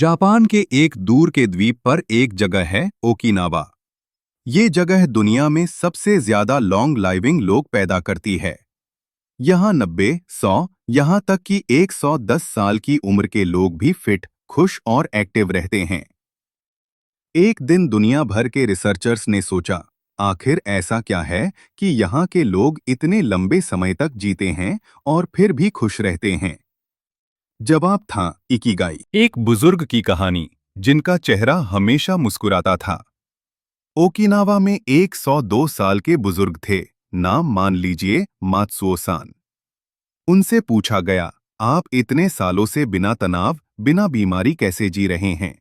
Japan के एक दूर के द्वीप पर एक जगह है ओकिनावा। ये जगह दुनिया में सबसे ज्यादा लॉन्ग लाइविंग लोग पैदा करती है। यहाँ 90, 100, यहाँ तक कि 110 साल की उम्र के लोग भी फिट, खुश और एक्टिव रहते हैं। एक दिन दुनिया भर के रिसर्चर्स ने सोचा, आखिर ऐसा क्या है कि यहाँ के लोग इतने लंबे समय तक जीते हैं और फिर भी खुश रहते हैं। जवाब था इकिगाई, एक बुजुर्ग की कहानी जिनका चेहरा हमेशा मुस्कुराता था। ओकिनावा में 102 साल के बुजुर्ग थे, नाम मान लीजिए मात्सुओ-सान। उनसे पूछा गया, आप इतने सालों से बिना तनाव, बिना बीमारी कैसे जी रहे हैं?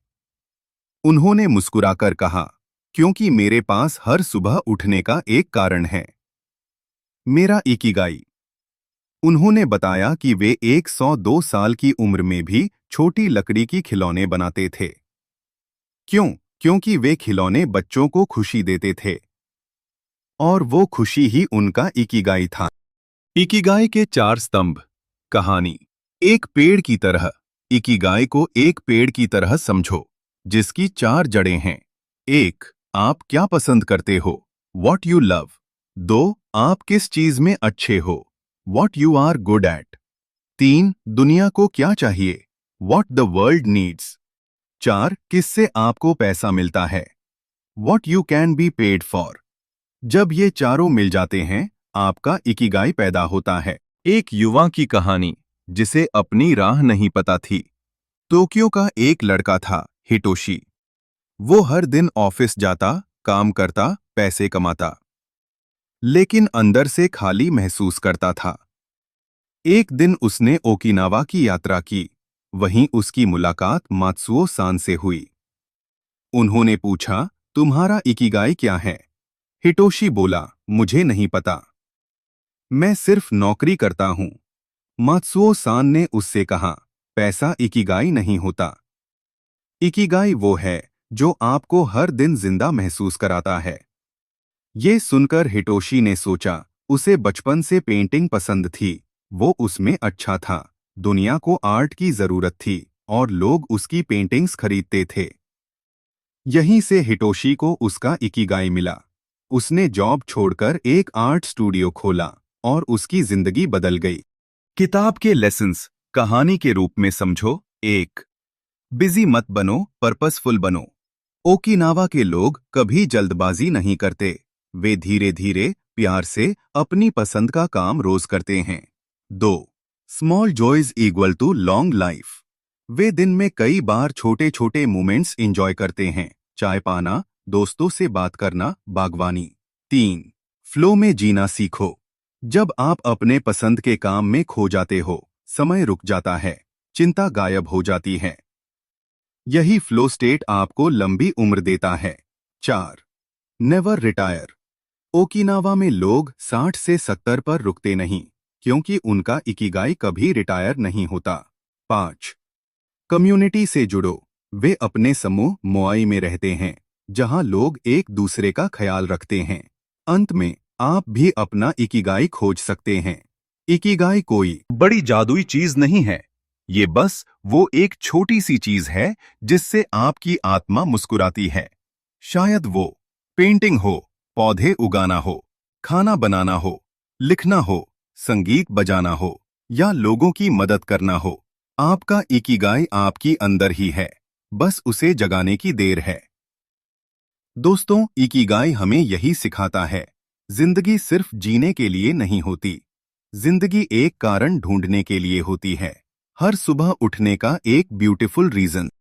उन्होंने मुस्कुराकर कहा, क्योंकि मेरे पास हर सुबह उठने का एक कारण है, मेरा इकिगाई। उन्होंने बताया कि वे 102 साल की उम्र में भी छोटी लकड़ी की खिलौने बनाते थे। क्यों? क्योंकि वे खिलौने बच्चों को खुशी देते थे और वो खुशी ही उनका इकिगाई था। इकिगाई के 4 स्तंभ। कहानी। एक पेड़ की तरह। इकिगाई को एक पेड़ की तरह समझो, जिसकी 4 जड़ें हैं। 1. आप क्या पसंद करते हो? What you love. 2. आप किस चीज में अच्छे हो? What you are good at. 3. दुनिया को क्या चाहिए? What the world needs. 4. किससे आपको पैसा मिलता है? What you can be paid for. जब ये चारों मिल जाते हैं, आपका इकिगाई पैदा होता है। एक युवा की कहानी, जिसे अपनी राह नहीं पता थी। टोक्यो का एक लड़का था, हिटोशी। वो हर दिन ऑफिस जाता, काम करता, पैसे कमाता, लेकिन अंदर से खाली महसूस करता था। एक दिन उसने ओकिनावा की यात्रा की। वहीं उसकी मुलाकात मात्सुओ-सान से हुई। उन्होंने पूछा, तुम्हारा इकिगाई क्या है? हिटोशी बोला, मुझे नहीं पता, मैं सिर्फ नौकरी करता हूं। मात्सुओ-सान ने उससे कहा, पैसा इकिगाई नहीं होता। इकिगाई वो है जो आपको हर दिन जिंदा महसूस कराता है। ये सुनकर हिटोशी ने सोचा, उसे बचपन से पेंटिंग पसंद थी, वो उसमें अच्छा था। दुनिया को आर्ट की जरूरत थी और लोग उसकी पेंटिंग्स खरीदते थे। यहीं से हिटोशी को उसका इकिगाई मिला। उसने जॉब छोड़कर एक आर्ट स्टूडियो खोला और उसकी जिंदगी बदल गई। किताब के लेसन्स कहानी के रूप में समझो। 1. बिजी मत बनो, पर्पसफुल बनो। ओकिनावा के लोग कभी जल्दबाजी नहीं करते। वे धीरे धीरे, प्यार से अपनी पसंद का काम रोज करते हैं। 2. Small joys equal to long life. वे दिन में कई बार छोटे छोटे मोमेंट्स एंजॉय करते हैं, चाय पाना, दोस्तों से बात करना, बागवानी। 3. फ्लो में जीना सीखो। जब आप अपने पसंद के काम में खो जाते हो, समय रुक जाता है, चिंता गायब हो जाती है। यही फ्लो स्टेट आपको लंबी उम्र देता है। 4. Never retire. ओकिनावा में लोग 60 से 70 पर रुकते नहीं, क्योंकि उनका इकिगाई कभी रिटायर नहीं होता। 5. कम्युनिटी से जुड़ो। वे अपने समूह मोआई में रहते हैं, जहां लोग एक दूसरे का ख्याल रखते हैं। अंत में, आप भी अपना इकिगाई खोज सकते हैं। इकिगाई कोई बड़ी जादुई चीज नहीं है, ये बस वो एक छोटी सी चीज है जिससे आपकी आत्मा मुस्कुराती है। शायद वो पेंटिंग हो, पौधे उगाना हो, खाना बनाना हो, लिखना हो, संगीत बजाना हो या लोगों की मदद करना हो। आपका इकिगाई आपकी अंदर ही है, बस उसे जगाने की देर है। दोस्तों, इकिगाई हमें यही सिखाता है, जिंदगी सिर्फ जीने के लिए नहीं होती। जिंदगी एक कारण ढूंढने के लिए होती है। हर सुबह उठने का एक ब्यूटीफुल रीजन।